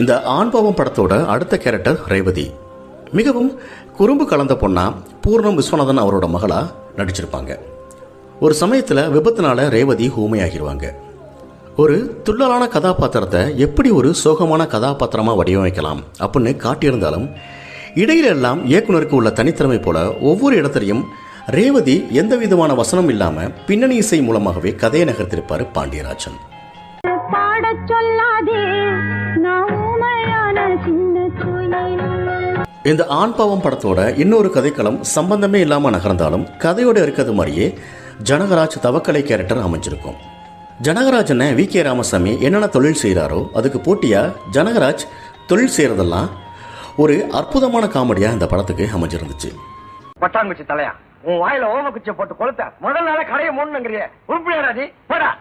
இந்த ஆண்பாவம் படத்தோட அடுத்த கேரக்டர் ரேவதி. மிகவும் குறும்பு கலந்த பொண்ணா பூர்ணம் விஸ்வநாதன் அவரோட மகளா நடிச்சிருப்பாங்க. ஒரு சமயத்தில் விபத்துனால ரேவதி ஊமையாகிடுவாங்க. ஒரு துள்ளலான கதாபாத்திரத்தை எப்படி ஒரு சோகமான கதாபாத்திரமாக வடிவமைக்கலாம் அப்படின்னு காட்டியிருந்தாலும் இடையில எல்லாம் இயக்குனருக்கு உள்ள தனித்திறமை போல ஒவ்வொரு இடத்துலையும் ரேவதி எந்த விதமான வசனம் இல்லாமல் பின்னணி இசை மூலமாகவே கதையை நகர்த்திருப்பார் பாண்டியராஜன். இந்த ஆண்பாவம் படத்தோட இன்னொரு கதைக்களம் சம்பந்தமே இல்லாமல் நகர்ந்தாலும் கதையோடு இருக்கிறது மாதிரியே ஜனகராஜ் தவக்கலை கேரக்டர் அமைஞ்சிருக்கும். ஜனகராஜனை வி.கே. ராமசாமி என்னென்ன தொழில் செய்கிறாரோ அதுக்கு போட்டியாக ஜனகராஜ் தொழில் செய்கிறதெல்லாம் ஒரு அற்புதமான காமெடியாக இந்த படத்துக்கு அமைஞ்சிருந்துச்சு. பட்டாங்குச்சி தலையா உன் வாயில ஓம குச்சியை போட்டு கொளுத்த முதல் நாள கடையை மூணுங்கிறிய உருப்படியாராஜி போடா.